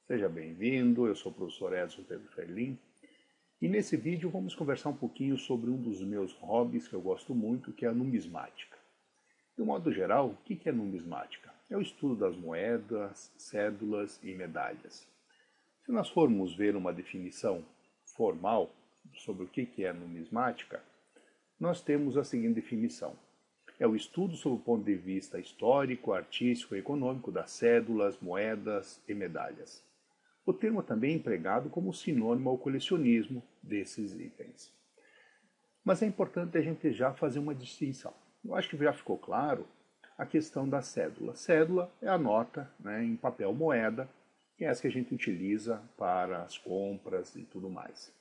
Seja bem-vindo, eu sou o professor Edson Pedro Ferlin e nesse vídeo vamos conversar um pouquinho sobre um dos meus hobbies que eu gosto muito, que é a numismática. De um modo geral, o que é numismática? É o estudo das moedas, cédulas e medalhas. Se nós formos ver uma definição formal sobre o que é numismática, nós temos a seguinte definição. É o estudo sob o ponto de vista histórico, artístico e econômico das cédulas, moedas e medalhas. O termo também é empregado como sinônimo ao colecionismo desses itens. Mas é importante a gente já fazer uma distinção. Eu acho que já ficou claro a questão da cédula. Cédula é a nota, em papel moeda, que é essa que a gente utiliza para as compras e tudo mais.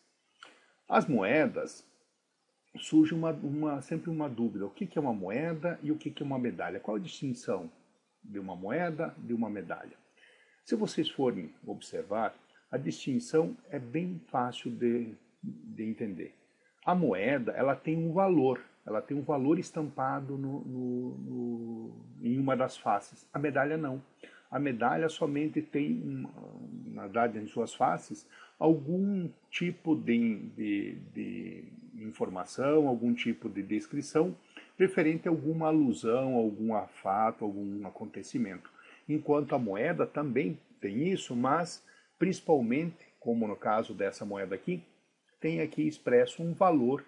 As moedas, surge sempre uma dúvida. O que é uma moeda e o que é uma medalha? Qual a distinção de uma moeda de uma medalha? Se vocês forem observar, a distinção é bem fácil de entender. A moeda, ela tem um valor estampado em uma das faces. A medalha não. A medalha somente tem, na verdade, em suas faces, algum tipo de informação, algum tipo de descrição referente a alguma alusão, algum fato, algum acontecimento. Enquanto a moeda também tem isso, mas principalmente, como no caso dessa moeda aqui, tem aqui expresso um valor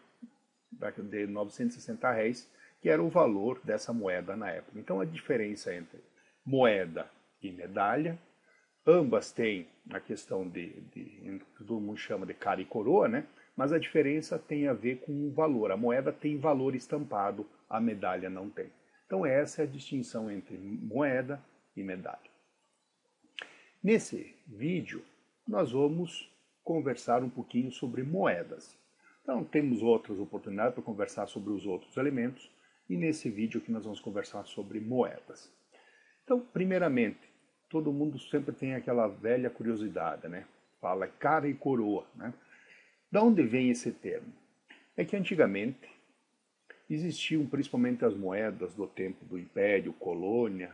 de 960 réis, que era o valor dessa moeda na época. Então a diferença entre moeda e medalha, ambas têm a questão todo mundo chama de cara e coroa, mas a diferença tem a ver com o valor. A moeda tem valor estampado, a medalha não tem. Então essa é a distinção entre moeda e medalha. Nesse vídeo, nós vamos conversar um pouquinho sobre moedas. Então, temos outras oportunidades para conversar sobre os outros elementos, e nesse vídeo aqui nós vamos conversar sobre moedas. Então, primeiramente, todo mundo sempre tem aquela velha curiosidade, Fala cara e coroa, Da onde vem esse termo? É que antigamente existiam principalmente as moedas do tempo do Império, colônia,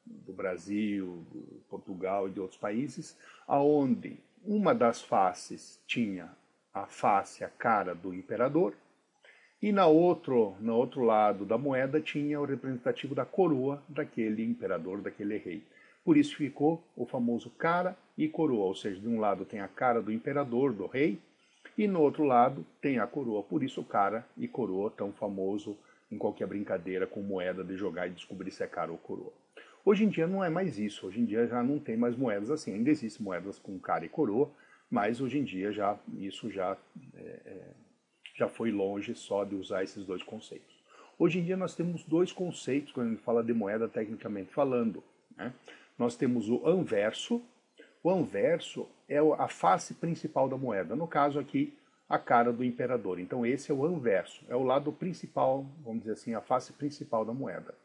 do Brasil, do Portugal e de outros países, aonde uma das faces tinha a face, a cara do imperador, e no outro lado da moeda tinha o representativo da coroa daquele imperador, daquele rei. Por isso ficou o famoso cara e coroa, ou seja, de um lado tem a cara do imperador, do rei, e no outro lado tem a coroa. Por isso o cara e coroa, tão famoso em qualquer brincadeira com moeda de jogar e descobrir se é cara ou coroa. Hoje em dia não é mais isso, hoje em dia já não tem mais moedas assim, ainda existem moedas com cara e coroa, mas hoje em dia isso já foi longe só de usar esses dois conceitos. Hoje em dia nós temos dois conceitos quando a gente fala de moeda tecnicamente falando. Nós temos o anverso. O anverso é a face principal da moeda, no caso aqui a cara do imperador. Então esse é o anverso, é o lado principal, vamos dizer assim, a face principal da moeda.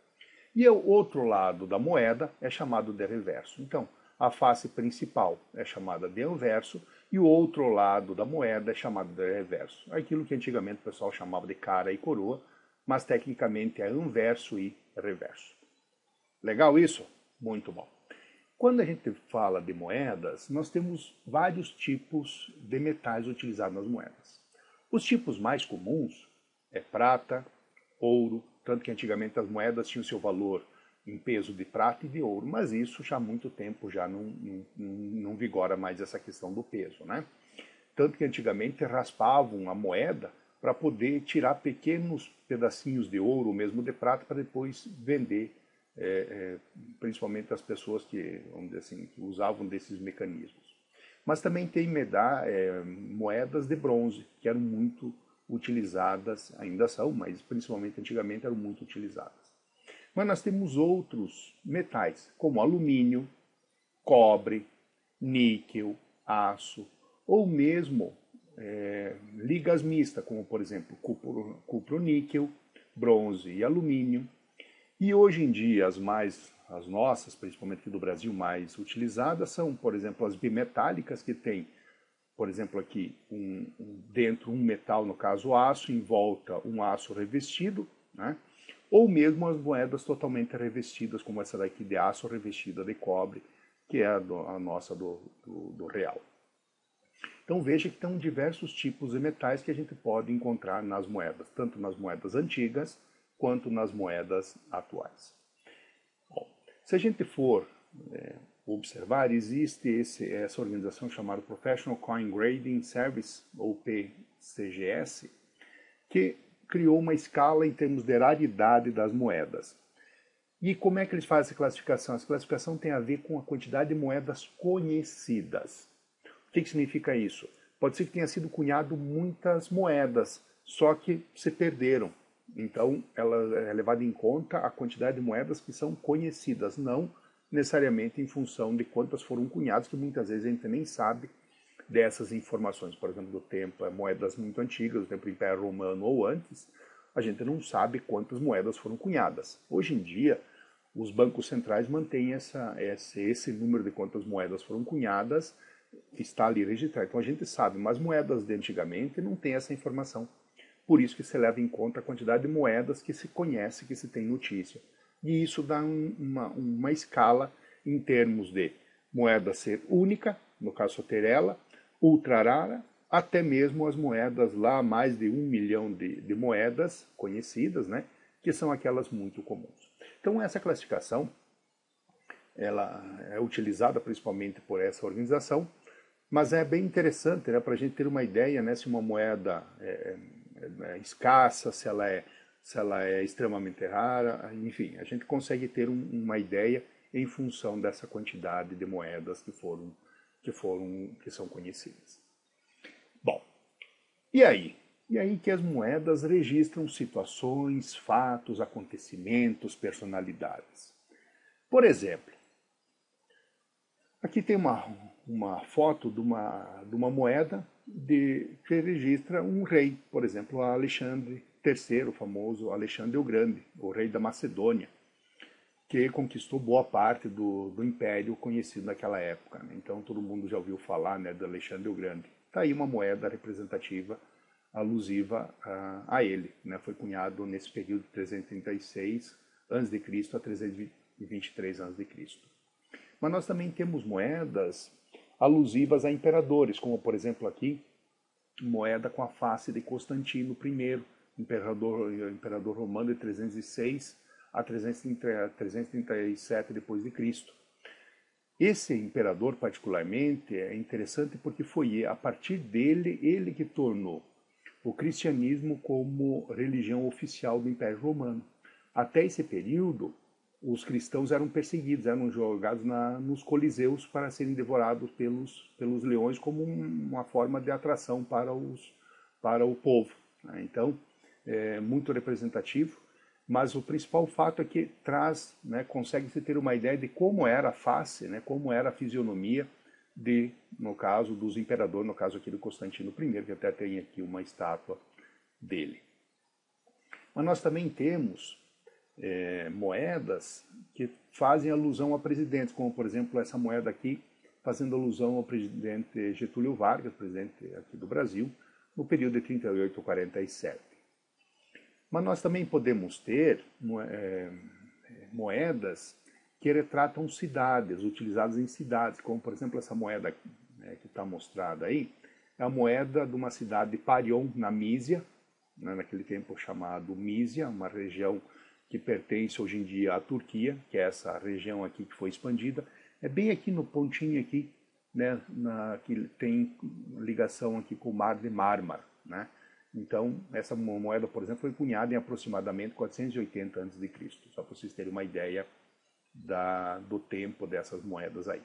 E o outro lado da moeda é chamado de reverso. Então, a face principal é chamada de anverso e o outro lado da moeda é chamado de reverso. Aquilo que antigamente o pessoal chamava de cara e coroa, mas tecnicamente é anverso e reverso. Legal isso? Muito bom. Quando a gente fala de moedas, nós temos vários tipos de metais utilizados nas moedas. Os tipos mais comuns é prata, ouro, tanto que antigamente as moedas tinham seu valor em peso de prata e de ouro, mas isso já há muito tempo já não vigora mais essa questão do peso, Tanto que antigamente raspavam a moeda para poder tirar pequenos pedacinhos de ouro, ou mesmo de prata, para depois vender, principalmente as pessoas que, vamos dizer assim, que usavam desses mecanismos. Mas também tem moedas de bronze, que eram muito utilizadas, ainda são, mas principalmente antigamente eram muito utilizadas. Mas nós temos outros metais, como alumínio, cobre, níquel, aço, ou mesmo ligas mistas, como por exemplo cupro-níquel, bronze e alumínio. E hoje em dia as nossas, principalmente aqui do Brasil, mais utilizadas são, por exemplo, as bimetálicas, que tem, por exemplo, aqui dentro um metal, no caso aço, em volta um aço revestido, ou mesmo as moedas totalmente revestidas, como essa daqui de aço revestida de cobre, que é a nossa do real. Então veja que tem diversos tipos de metais que a gente pode encontrar nas moedas, tanto nas moedas antigas quanto nas moedas atuais. Bom, se a gente for observar, existe essa organização chamada Professional Coin Grading Service, ou PCGS, que criou uma escala em termos de raridade das moedas. E como é que eles fazem essa classificação? Essa classificação tem a ver com a quantidade de moedas conhecidas. O que significa isso? Pode ser que tenha sido cunhado muitas moedas, só que se perderam. Então, ela é levada em conta a quantidade de moedas que são conhecidas, não necessariamente em função de quantas foram cunhadas, que muitas vezes a gente nem sabe dessas informações. Por exemplo, do tempo, moedas muito antigas, do tempo do Império Romano ou antes, a gente não sabe quantas moedas foram cunhadas. Hoje em dia, os bancos centrais mantêm esse número de quantas moedas foram cunhadas, que está ali registrado. Então a gente sabe, mas moedas de antigamente não tem essa informação. Por isso que se leva em conta a quantidade de moedas que se conhece, que se tem notícia. E isso dá uma escala em termos de moeda ser única, no caso só ter ela, ultra rara, até mesmo as moedas lá, mais de 1 milhão de moedas conhecidas, né, que são aquelas muito comuns. Então essa classificação ela é utilizada principalmente por essa organização, mas é bem interessante, né, para a gente ter uma ideia, né, se uma moeda é escassa, se ela é extremamente rara, enfim, a gente consegue ter uma ideia em função dessa quantidade de moedas que são conhecidas. Bom, e aí? E aí que as moedas registram situações, fatos, acontecimentos, personalidades. Por exemplo, aqui tem uma foto de uma moeda que registra um rei, por exemplo, Alexandre III, o famoso Alexandre o Grande, o rei da Macedônia, que conquistou boa parte do império conhecido naquela época, né? Então todo mundo já ouviu falar, né, do Alexandre o Grande. Está aí uma moeda representativa, alusiva a ele, né? Foi cunhado nesse período de 336 a.C. a 323 a.C. Mas nós também temos moedas alusivas a imperadores, como por exemplo aqui, moeda com a face de Constantino I, imperador romano de 306 a 337 depois de Cristo. Esse imperador particularmente é interessante porque foi a partir dele ele que tornou o cristianismo como religião oficial do Império Romano. Até esse período, os cristãos eram perseguidos, eram jogados nos coliseus para serem devorados pelos leões como uma forma de atração para o povo. Então, é muito representativo, mas o principal fato é que traz, né, consegue-se ter uma ideia de como era a face, né, como era a fisionomia no caso dos imperadores, no caso aqui do Constantino I, que até tem aqui uma estátua dele. Mas nós também temos moedas que fazem alusão a presidentes, como por exemplo essa moeda aqui, fazendo alusão ao presidente Getúlio Vargas, presidente aqui do Brasil, no período de 38 a 47. Mas nós também podemos ter moedas que retratam cidades, utilizadas em cidades, como por exemplo essa moeda que está mostrada aí, é a moeda de uma cidade de Parion, na Mísia, né, naquele tempo chamado Mísia, uma região que pertence hoje em dia à Turquia, que é essa região aqui que foi expandida, é bem aqui no pontinho aqui, né, que tem ligação aqui com o Mar de Mármara, né? Então, essa moeda, por exemplo, foi cunhada em aproximadamente 480 a.C., só para vocês terem uma ideia do tempo dessas moedas aí.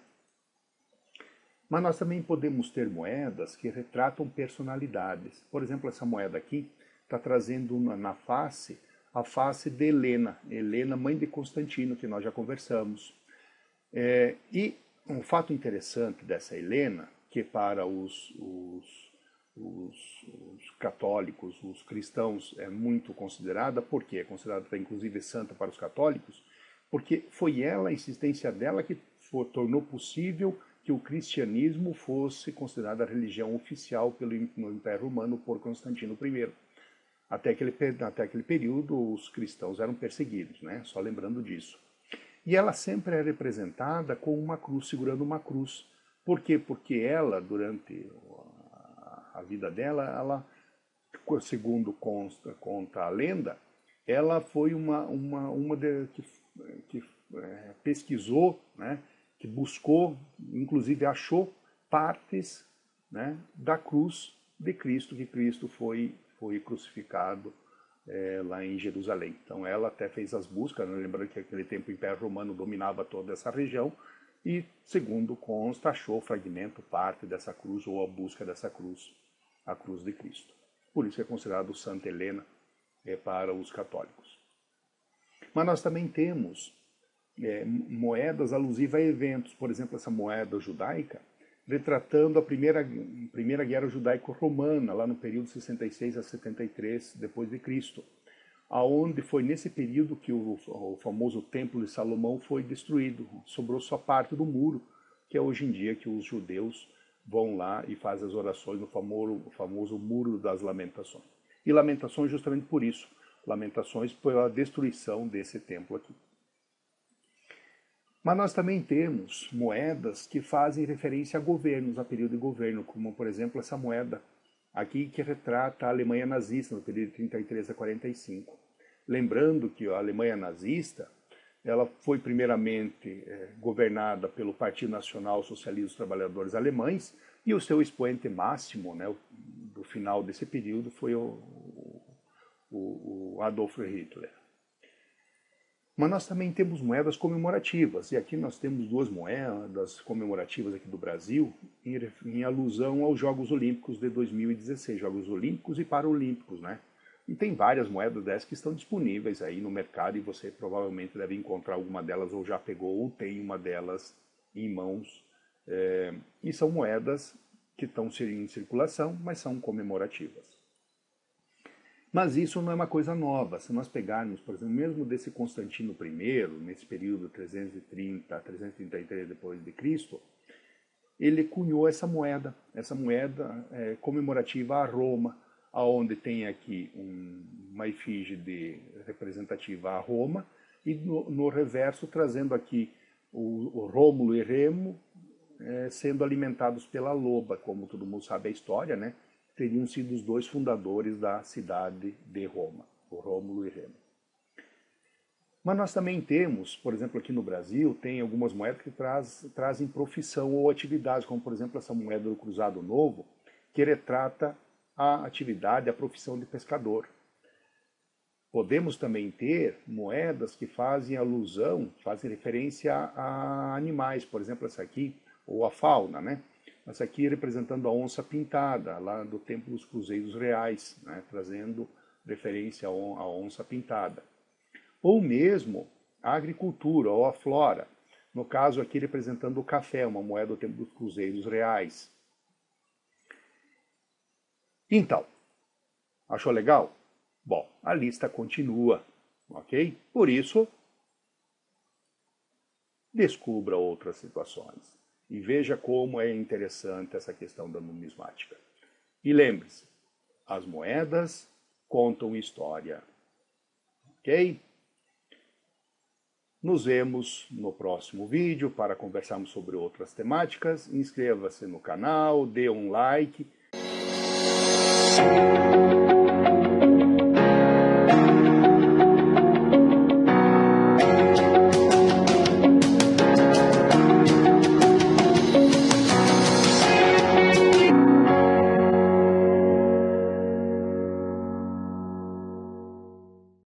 Mas nós também podemos ter moedas que retratam personalidades. Por exemplo, essa moeda aqui está trazendo na face a face de Helena, mãe de Constantino, que nós já conversamos. E um fato interessante dessa Helena, que para os católicos, os cristãos, é muito considerada, porque é considerada inclusive santa para os católicos, porque foi ela, a insistência dela, que tornou possível que o cristianismo fosse considerado a religião oficial no Império Romano por Constantino I. Até aquele período, os cristãos eram perseguidos, né? Só lembrando disso. E ela sempre é representada com uma cruz, segurando uma cruz. Por quê? Porque ela, durante a vida dela, ela, segundo conta a lenda, ela foi que pesquisou, né, que buscou, inclusive achou partes, né, da cruz de Cristo, que Cristo foi crucificado lá em Jerusalém. Então ela até fez as buscas, né, lembrando que naquele tempo o Império Romano dominava toda essa região, e, segundo consta, achou fragmento, parte dessa cruz, ou a busca dessa cruz, a cruz de Cristo. Por isso é considerado Santa Helena para os católicos. Mas nós também temos moedas alusivas a eventos, por exemplo, essa moeda judaica, retratando a primeira guerra judaico-romana, lá no período 66 a 73 depois de Cristo, aonde foi nesse período que o famoso Templo de Salomão foi destruído, sobrou só parte do muro, que é hoje em dia que os judeus vão lá e fazem as orações no famoso Muro das Lamentações. E Lamentações justamente por isso, Lamentações pela destruição desse templo aqui. Mas nós também temos moedas que fazem referência a governos, a período de governo, como, por exemplo, essa moeda aqui que retrata a Alemanha nazista no período de 33 a 45. Lembrando que a Alemanha nazista ela foi primeiramente governada pelo Partido Nacional Socialista dos Trabalhadores Alemães, e o seu expoente máximo, né, do final desse período, foi o Adolf Hitler. Mas nós também temos moedas comemorativas, e aqui nós temos duas moedas comemorativas aqui do Brasil, em alusão aos Jogos Olímpicos de 2016, Jogos Olímpicos e Paralímpicos, né? E tem várias moedas dessas que estão disponíveis aí no mercado, e você provavelmente deve encontrar alguma delas, ou já pegou, ou tem uma delas em mãos. E são moedas que estão em circulação, mas são comemorativas. Mas isso não é uma coisa nova. Se nós pegarmos, por exemplo, mesmo desse Constantino I, nesse período 330 a 333 depois de Cristo, ele cunhou essa moeda comemorativa a Roma, aonde tem aqui uma efígie representativa a Roma, e no reverso trazendo aqui o Rômulo e Remo sendo alimentados pela loba, como todo mundo sabe a história, né? Teriam sido os dois fundadores da cidade de Roma, o Rômulo e Remo. Mas nós também temos, por exemplo, aqui no Brasil, tem algumas moedas que trazem profissão ou atividade, como por exemplo essa moeda do Cruzado Novo, que retrata a atividade, a profissão de pescador. Podemos também ter moedas que fazem alusão, fazem referência a animais, por exemplo essa aqui, ou a fauna, né? Essa aqui representando a onça pintada, lá do tempo dos Cruzeiros Reais, né, trazendo referência à onça pintada. Ou mesmo a agricultura ou a flora, no caso aqui representando o café, uma moeda do tempo dos Cruzeiros Reais. Então, achou legal? Bom, a lista continua, ok? Por isso, descubra outras situações. E veja como é interessante essa questão da numismática. E lembre-se, as moedas contam história. Ok? Nos vemos no próximo vídeo para conversarmos sobre outras temáticas. Inscreva-se no canal, dê um like.